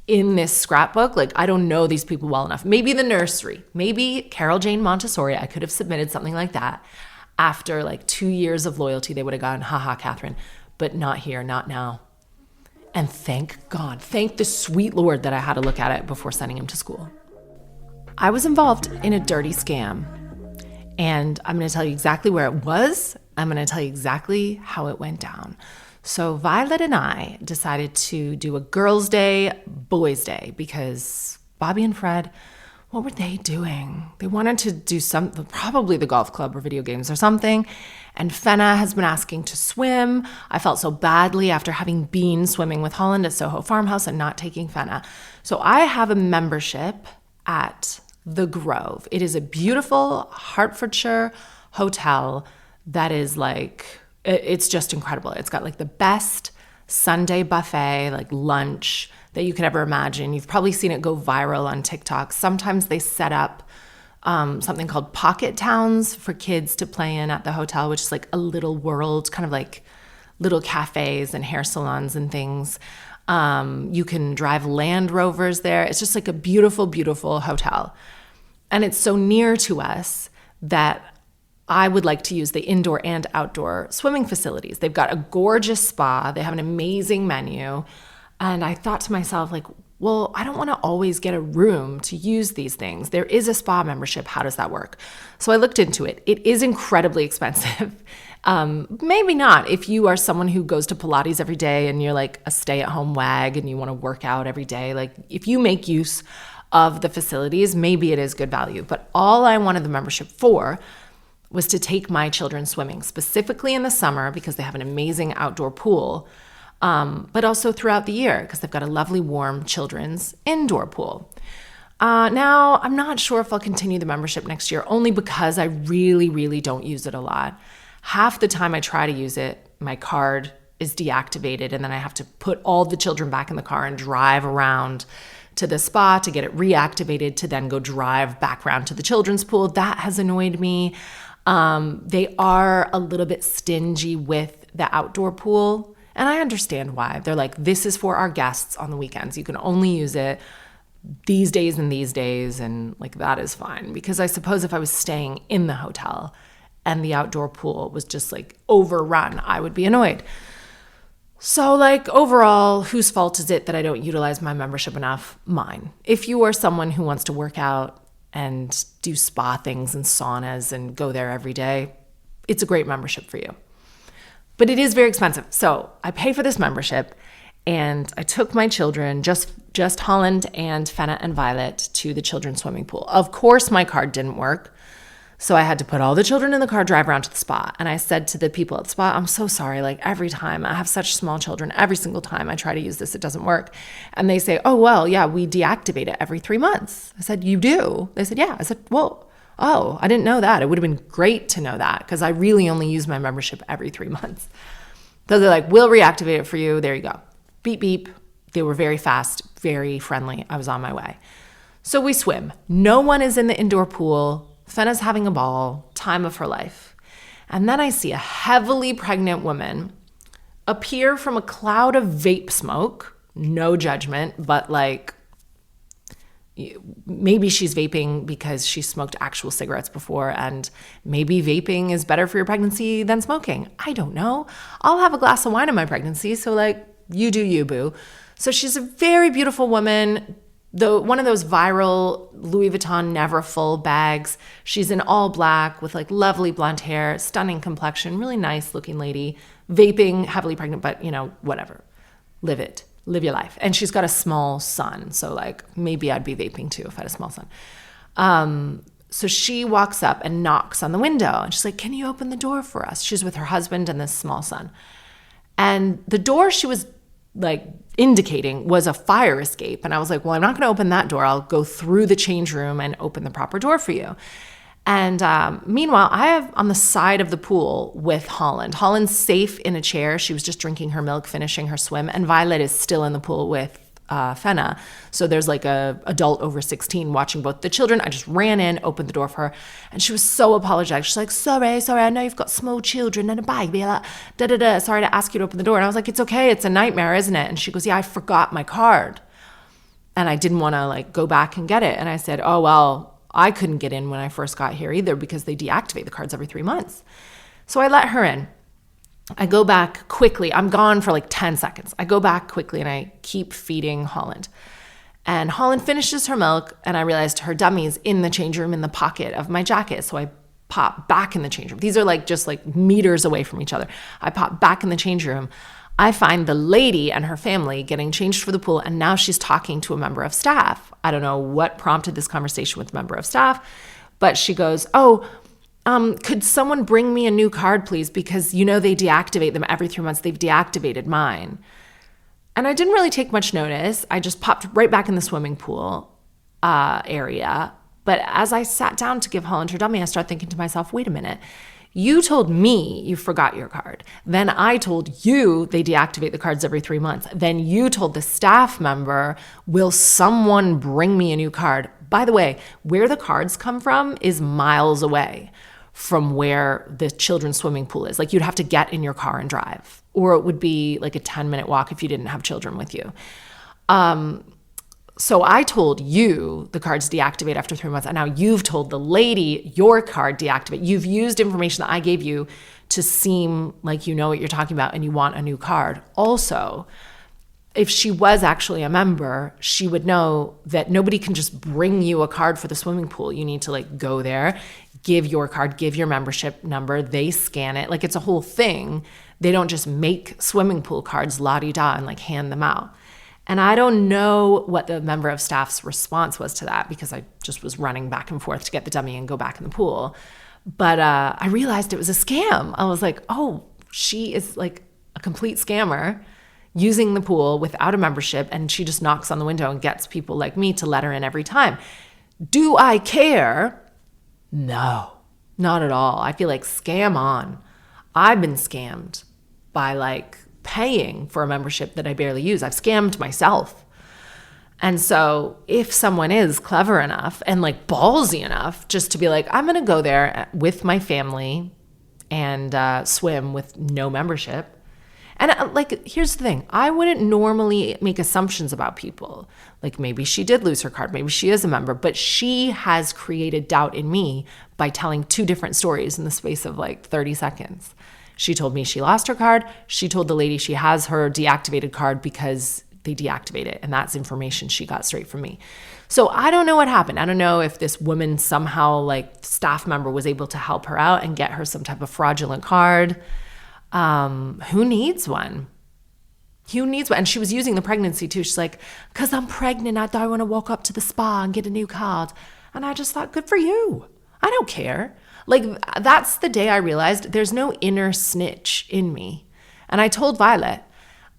in this scrapbook. Like, I don't know these people well enough. Maybe the nursery, maybe Carol Jane Montessori. I could have submitted something like that. After like 2 years of loyalty, they would have gone, haha, Catherine, but not here, not now. And thank God, thank the sweet Lord that I had to look at it before sending him to school. I was involved in a dirty scam, and I'm going to tell you exactly where it was. I'm going to tell you exactly how it went down. So Violet and I decided to do a girls' day, boys' day, because Bobby and Fred, what were they doing? They wanted to do something, probably the golf club or video games or something. And Fenna has been asking to swim. I felt so badly after having been swimming with Holland at Soho Farmhouse and not taking Fenna. So I have a membership at the Grove. It is a beautiful Hertfordshire hotel that is like, it's just incredible. It's got like the best Sunday buffet, like lunch that you could ever imagine. You've probably seen it go viral on TikTok. Sometimes they set up something called pocket towns for kids to play in at the hotel, which is like a little world, kind of like little cafes and hair salons and things. You can drive Land Rovers there. It's just like a beautiful, beautiful hotel. And it's so near to us that I would like to use the indoor and outdoor swimming facilities. They've got a gorgeous spa. They have an amazing menu. And I thought to myself, like, well, I don't want to always get a room to use these things. There is a spa membership. How does that work? So I looked into it. It is incredibly expensive. Maybe not if you are someone who goes to Pilates every day and you're like a stay-at-home wag and you want to work out every day. Like, if you make use of the facilities, maybe it is good value. But all I wanted the membership for was to take my children swimming, specifically in the summer because they have an amazing outdoor pool, but also throughout the year because they've got a lovely warm children's indoor pool. Now, I'm not sure if I'll continue the membership next year, only because I really, really don't use it a lot. Half the time I try to use it, my card is deactivated, and then I have to put all the children back in the car and drive around to the spa to get it reactivated to then go drive back around to the children's pool. That has annoyed me. They are a little bit stingy with the outdoor pool, and I understand why. They're like, this is for our guests on the weekends. You can only use it these days and these days, and like that is fine. Because I suppose if I was staying in the hotel and the outdoor pool was just like overrun, I would be annoyed. So like overall, whose fault is it that I don't utilize my membership enough? Mine. If you are someone who wants to work out and do spa things and saunas and go there every day, it's a great membership for you. But it is very expensive. So I pay for this membership, and I took my children, just Holland and Fenna and Violet, to the children's swimming pool. Of course, my card didn't work. So I had to put all the children in the car, drive around to the spa. And I said to the people at the spa, I'm so sorry. Like every time I have such small children, every single time I try to use this, it doesn't work. And they say, oh, well, yeah, we deactivate it every 3 months. I said, you do? They said, yeah. I said, well, oh, I didn't know that. It would have been great to know that because I really only use my membership every 3 months. So they're like, we'll reactivate it for you. There you go. Beep, beep. They were very fast, very friendly. I was on my way. So we swim. No one is in the indoor pool. Fenna's having a ball, time of her life. And then I see a heavily pregnant woman appear from a cloud of vape smoke. No judgment, but like maybe she's vaping because she smoked actual cigarettes before, and maybe vaping is better for your pregnancy than smoking. I don't know. I'll have a glass of wine in my pregnancy, so like you do you, boo. So she's a very beautiful woman. One of those viral Louis Vuitton Never Full bags. She's in all black with like lovely blonde hair, stunning complexion, really nice looking lady, vaping, heavily pregnant, but you know, whatever. Live it. Live your life. And she's got a small son. So like maybe I'd be vaping too if I had a small son. So she walks up and knocks on the window and she's like, can you open the door for us? She's with her husband and this small son. And the door she was like indicating was a fire escape. And I was like, well, I'm not going to open that door. I'll go through the change room and open the proper door for you. And meanwhile, I have on the side of the pool with Holland. Holland's safe in a chair. She was just drinking her milk, finishing her swim. And Violet is still in the pool with Fenna. So there's like a adult over 16 watching both the children. I just ran in, opened the door for her, and she was so apologetic. She's like, sorry, I know you've got small children and a baby, like, sorry to ask you to open the door. And I was like, it's okay, it's a nightmare, isn't it? And she goes, yeah, I forgot my card. And I didn't want to like go back and get it. And I said, oh, well, I couldn't get in when I first got here either because they deactivate the cards every 3 months. So I let her in. I go back quickly. I'm gone for like 10 seconds. I go back quickly and I keep feeding Holland. And Holland finishes her milk and I realized her dummy's in the change room in the pocket of my jacket. So I pop back in the change room. These are like just like meters away from each other. I pop back in the change room. I find the lady and her family getting changed for the pool, and now she's talking to a member of staff. I don't know what prompted this conversation with a member of staff, but she goes, could someone bring me a new card, please? Because, they deactivate them every 3 months. They've deactivated mine. And I didn't really take much notice. I just popped right back in the swimming pool area. But as I sat down to give Holland her dummy, I started thinking to myself, wait a minute. You told me you forgot your card. Then I told you they deactivate the cards every 3 months. Then you told the staff member, will someone bring me a new card? By the way, where the cards come from is miles away from where the children's swimming pool is. Like you'd have to get in your car and drive, or it would be like a 10-minute walk if you didn't have children with you. So I told you the cards deactivate after 3 months, and now you've told the lady your card deactivate. You've used information that I gave you to seem like you know what you're talking about and you want a new card. Also, if she was actually a member, she would know that nobody can just bring you a card for the swimming pool. You need to like go there, give your card, give your membership number, they scan it. Like it's a whole thing. They don't just make swimming pool cards la-di-da and like hand them out. And I don't know what the member of staff's response was to that because I just was running back and forth to get the dummy and go back in the pool. But I realized it was a scam. I was like, oh, she is like a complete scammer using the pool without a membership, and she just knocks on the window and gets people like me to let her in every time. Do I care? No, not at all. I feel like scam on. I've been scammed by like paying for a membership that I barely use. I've scammed myself. And so if someone is clever enough and like ballsy enough just to be like, I'm going to go there with my family and swim with no membership. And like, here's the thing. I wouldn't normally make assumptions about people. Like maybe she did lose her card. Maybe she is a member, but she has created doubt in me by telling 2 different stories in the space of like 30 seconds. She told me she lost her card. She told the lady she has her deactivated card because they deactivate it. And that's information she got straight from me. So I don't know what happened. I don't know if this woman somehow like staff member was able to help her out and get her some type of fraudulent card. Who needs one? Who needs one? And she was using the pregnancy too. She's like, because I'm pregnant, I don't want to walk up to the spa and get a new card. And I just thought, good for you. I don't care. Like, that's the day I realized there's no inner snitch in me. And I told Violet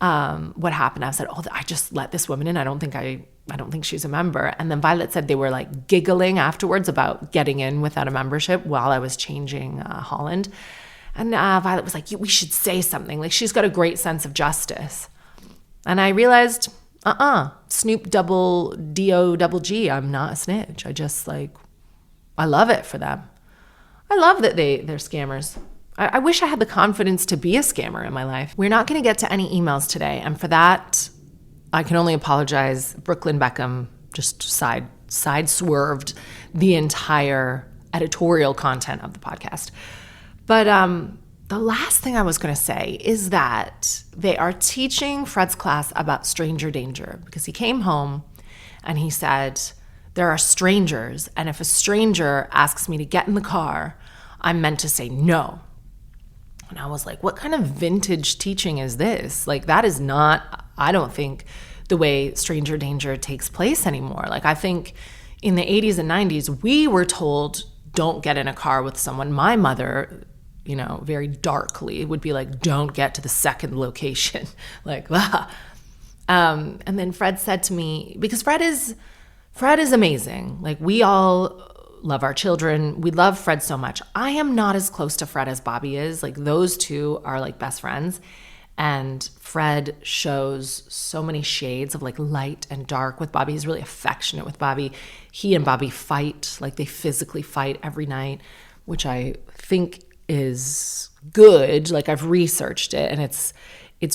what happened. I said, oh, I just let this woman in. I don't think she's a member. And then Violet said they were like giggling afterwards about getting in without a membership while I was changing Holland. And Violet was like, we should say something. Like, she's got a great sense of justice. And I realized, Snoop double D-O double G. I'm not a snitch. I just like, I love it for them. I love that they're scammers. I wish I had the confidence to be a scammer in my life. We're not going to get to any emails today. And for that, I can only apologize. Brooklyn Beckham just side swerved the entire editorial content of the podcast. But the last thing I was going to say is that they are teaching Fred's class about stranger danger, because he came home and he said, there are strangers, and if a stranger asks me to get in the car, I'm meant to say no. And I was like, what kind of vintage teaching is this? Like, that is not, I don't think, the way stranger danger takes place anymore. Like, I think in the 80s and 90s, we were told, don't get in a car with someone. My mother, very darkly would be like, don't get to the second location. Like, ah. And then Fred said to me, because Fred is amazing. Like, we all love our children. We love Fred so much. I am not as close to Fred as Bobby is. Like, those two are like best friends. And Fred shows so many shades of like light and dark with Bobby. He's really affectionate with Bobby. He and Bobby fight, like they physically fight every night, which I think is good. Like I've researched it, and it's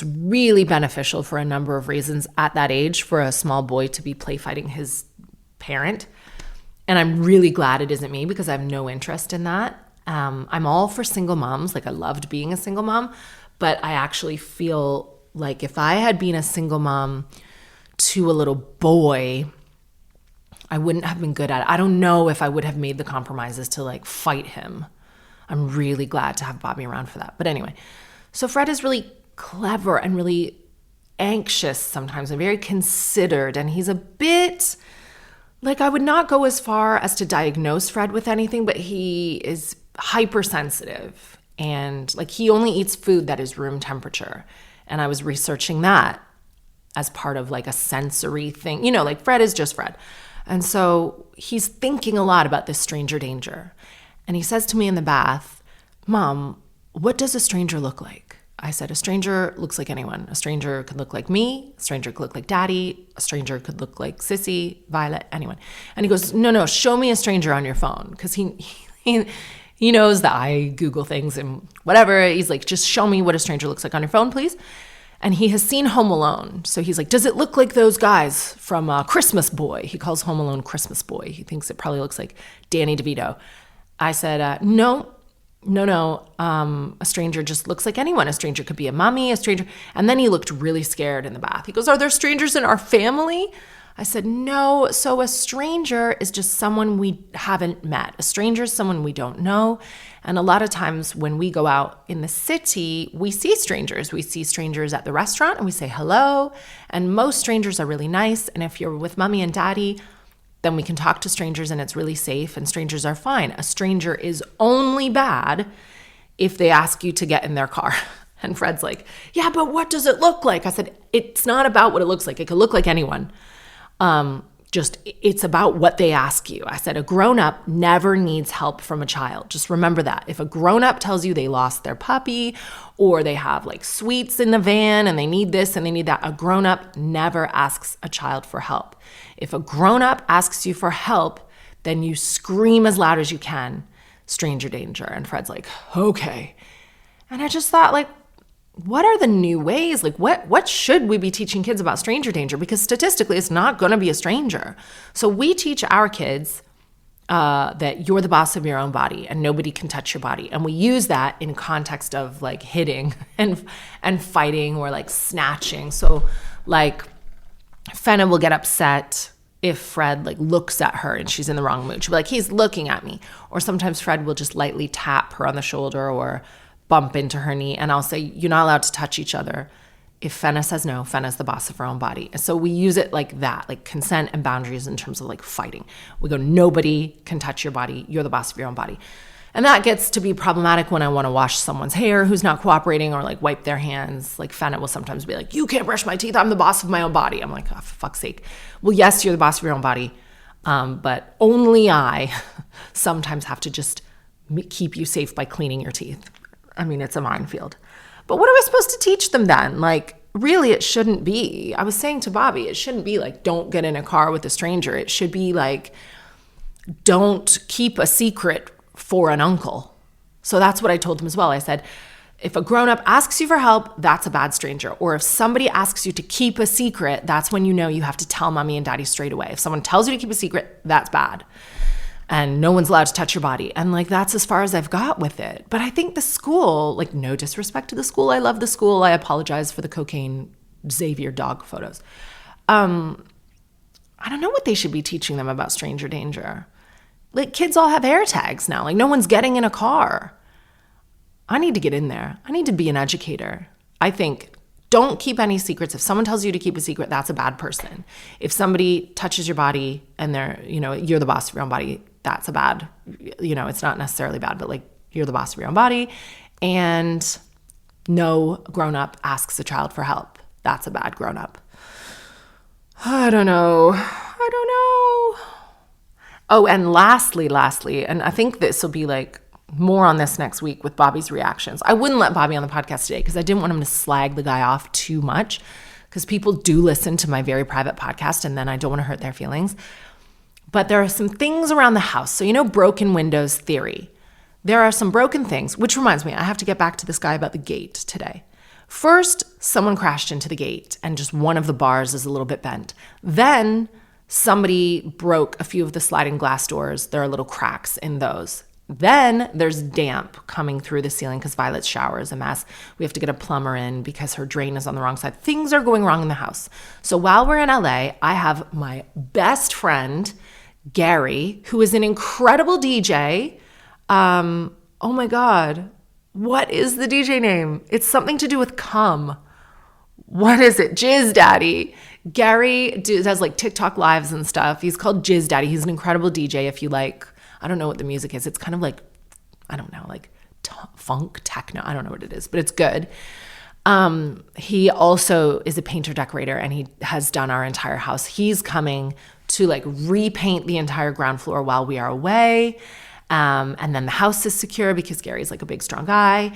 really beneficial for a number of reasons at that age for a small boy to be play fighting his parent. And I'm really glad it isn't me, because I have no interest in that. I'm all for single moms. Like I loved being a single mom, but I actually feel like if I had been a single mom to a little boy, I wouldn't have been good at it. I don't know if I would have made the compromises to like fight him. I'm really glad to have Bobby around for that. But anyway, so Fred is really clever and really anxious sometimes and very considered. And he's a bit like, I would not go as far as to diagnose Fred with anything, but he is hypersensitive. And like he only eats food that is room temperature. And I was researching that as part of like a sensory thing. You know, like Fred is just Fred. And so he's thinking a lot about this stranger danger. And he says to me in the bath, "Mom, what does a stranger look like?" I said, "A stranger looks like anyone. A stranger could look like me. A stranger could look like Daddy. A stranger could look like Sissy, Violet, anyone." And he goes, no, show me a stranger on your phone. Because he knows that I Google things and whatever. He's like, just show me what a stranger looks like on your phone, please. And he has seen Home Alone. So he's like, does it look like those guys from Christmas Boy? He calls Home Alone Christmas Boy. He thinks it probably looks like Danny DeVito. I said, no. A stranger just looks like anyone. A stranger could be a mommy, a stranger. And then he looked really scared in the bath. He goes, "Are there strangers in our family?" I said, "No. So a stranger is just someone we haven't met. A stranger is someone we don't know. And a lot of times when we go out in the city, we see strangers. We see strangers at the restaurant and we say hello. And most strangers are really nice. And if you're with mommy and daddy, then we can talk to strangers and it's really safe and strangers are fine. A stranger is only bad if they ask you to get in their car." And Fred's like, "Yeah, but what does it look like?" I said, "It's not about what it looks like. It could look like anyone. It's about what they ask you." I said, a grown-up never needs help from a child. Just remember that. If a grown-up tells you they lost their puppy or they have like sweets in the van and they need this and they need that, a grown-up never asks a child for help. If a grown-up asks you for help, then you scream as loud as you can, "Stranger danger." And Fred's like, "Okay." And I just thought, like, what are the new ways? Like, what should we be teaching kids about stranger danger? Because statistically, it's not going to be a stranger. So we teach our kids that you're the boss of your own body and nobody can touch your body. And we use that in context of like hitting and fighting or like snatching. So like Fenna will get upset if Fred like looks at her and she's in the wrong mood. She'll be like, "He's looking at me." Or sometimes Fred will just lightly tap her on the shoulder or bump into her knee. And I'll say, "You're not allowed to touch each other." If Fenna says no, Fenna's the boss of her own body. So we use it like that, like consent and boundaries in terms of like fighting. We go, nobody can touch your body. You're the boss of your own body. And that gets to be problematic when I want to wash someone's hair who's not cooperating or like wipe their hands. Like Fenna will sometimes be like, "You can't brush my teeth. I'm the boss of my own body." I'm like, "Oh, for fuck's sake." Well, yes, you're the boss of your own body. But only I sometimes have to just keep you safe by cleaning your teeth. I mean, it's a minefield. But what am I supposed to teach them then? Like, really, it shouldn't be. I was saying to Bobby, it shouldn't be like, don't get in a car with a stranger. It should be like, don't keep a secret for an uncle. So that's what I told him as well. I said, if a grown-up asks you for help, that's a bad stranger. Or if somebody asks you to keep a secret, that's when you know you have to tell mommy and daddy straight away. If someone tells you to keep a secret, that's bad. And no one's allowed to touch your body. And like, that's as far as I've got with it. But I think the school, like, no disrespect to the school. I love the school. I apologize for the cocaine Xavier dog photos. I don't know what they should be teaching them about stranger danger. Like, kids all have air tags now. Like, no one's getting in a car. I need to get in there. I need to be an educator. I think, don't keep any secrets. If someone tells you to keep a secret, that's a bad person. If somebody touches your body and you're the boss of your own body, that's a bad, it's not necessarily bad, but like, you're the boss of your own body. And no grown-up asks a child for help. That's a bad grown-up. I don't know. Oh, and lastly, and I think this will be like More on this next week with Bobby's reactions. I wouldn't let Bobby on the podcast today because I didn't want him to slag the guy off too much, because people do listen to my very private podcast and then I don't want to hurt their feelings. But there are some things around the house. So, broken windows theory. There are some broken things, which reminds me, I have to get back to this guy about the gate today. First, someone crashed into the gate and just one of the bars is a little bit bent. Then somebody broke a few of the sliding glass doors. There are little cracks in those. Then there's damp coming through the ceiling because Violet's shower is a mess. We have to get a plumber in because her drain is on the wrong side. Things are going wrong in the house. So while we're in LA, I have my best friend, Gary, who is an incredible DJ. Oh my God. What is the DJ name? It's something to do with cum. What is it? Jizz Daddy. Gary does like TikTok lives and stuff. He's called Jizz Daddy. He's an incredible DJ. If you like, I don't know what the music is. It's kind of like, I don't know, like funk, techno. I don't know what it is, but it's good. He also is a painter decorator and he has done our entire house. He's coming to like repaint the entire ground floor while we are away. And then the house is secure because Gary's like a big, strong guy.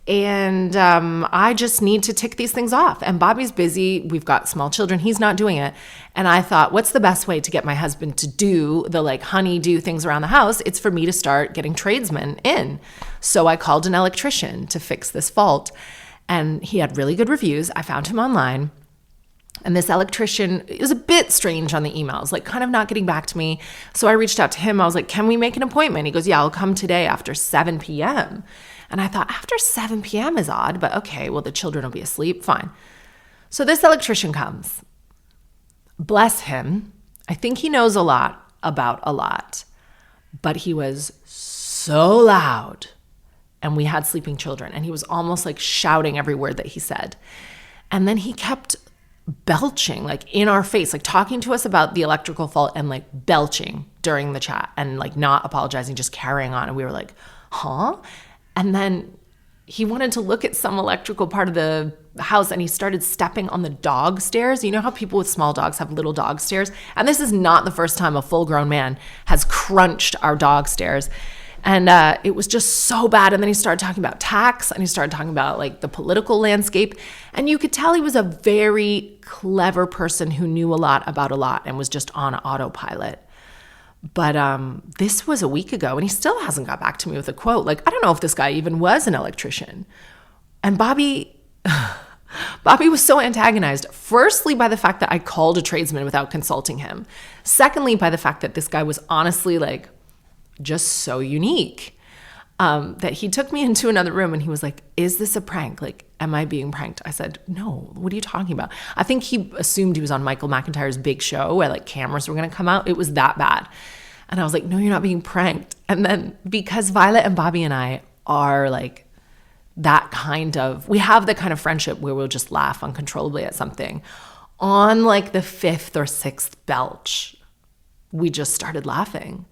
And I just need to tick these things off. And Bobby's busy. We've got small children. He's not doing it. And I thought, what's the best way to get my husband to do the like honey-do things around the house? It's for me to start getting tradesmen in. So I called an electrician to fix this fault. And he had really good reviews. I found him online. And this electrician, it was a bit strange on the emails, like kind of not getting back to me. So I reached out to him. I was like, can we make an appointment? He goes, yeah, I'll come today after 7 p.m. And I thought, after 7 p.m. is odd, but okay, well, the children will be asleep. Fine. So this electrician comes. Bless him. I think he knows a lot about a lot, but he was so loud. And we had sleeping children. And he was almost like shouting every word that he said. And then he kept belching like in our face, like talking to us about the electrical fault and like belching during the chat and like not apologizing, just carrying on. And we were like, huh? And then he wanted to look at some electrical part of the house and he started stepping on the dog stairs. You know how people with small dogs have little dog stairs? And this is not the first time a full-grown man has crunched our dog stairs. And it was just so bad. And then he started talking about tax and he started talking about like the political landscape. And you could tell he was a very clever person who knew a lot about a lot and was just on autopilot. But this was a week ago and he still hasn't got back to me with a quote. Like, I don't know if this guy even was an electrician. And Bobby was so antagonized, firstly by the fact that I called a tradesman without consulting him. Secondly, by the fact that this guy was honestly like, just so unique, that he took me into another room and he was like, is this a prank? Like, am I being pranked? I said, no, what are you talking about? I think he assumed he was on Michael McIntyre's big show where like cameras were going to come out. It was that bad. And I was like, no, you're not being pranked. And then because Violet and Bobby and I are like that kind of, we have the kind of friendship where we'll just laugh uncontrollably at something. On like the 5th or 6th belch, we just started laughing.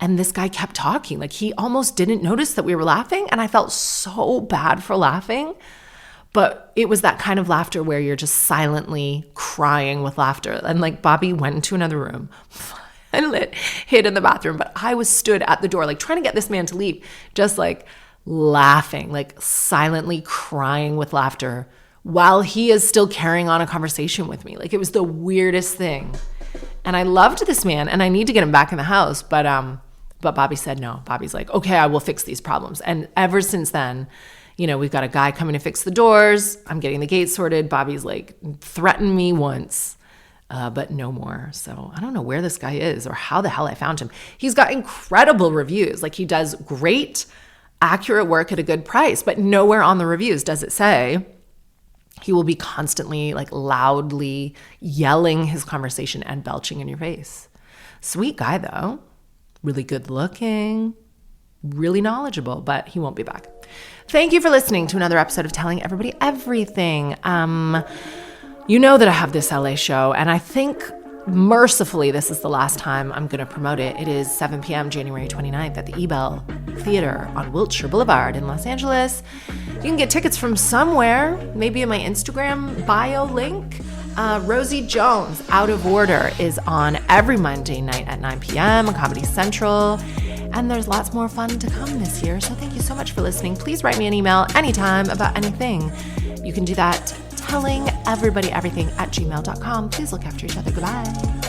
And this guy kept talking. Like he almost didn't notice that we were laughing. And I felt so bad for laughing. But it was that kind of laughter where you're just silently crying with laughter. And like Bobby went into another room and hid in the bathroom. But I was stood at the door, like trying to get this man to leave, just like laughing, like silently crying with laughter while he is still carrying on a conversation with me. Like it was the weirdest thing. And I loved this man and I need to get him back in the house. But Bobby said no. Bobby's like, okay, I will fix these problems. And ever since then, we've got a guy coming to fix the doors. I'm getting the gate sorted. Bobby's like threatened me once, but no more. So I don't know where this guy is or how the hell I found him. He's got incredible reviews. Like he does great, accurate work at a good price, but nowhere on the reviews does it say he will be constantly like loudly yelling his conversation and belching in your face. Sweet guy though. Really good looking, really knowledgeable, but he won't be back. Thank you for listening to another episode of Telling Everybody Everything. You know that I have this LA show, and I think mercifully this is the last time I'm going to promote it. It is 7 p.m. January 29th at the Ebell Theater on Wilshire Boulevard in Los Angeles. You can get tickets from somewhere, maybe in my Instagram bio link. Rosie Jones, Out of Order, is on every Monday night at 9 p.m. on Comedy Central. And there's lots more fun to come this year. So thank you so much for listening. Please write me an email anytime about anything. You can do that tellingeverybodyeverything@gmail.com. Please look after each other. Goodbye.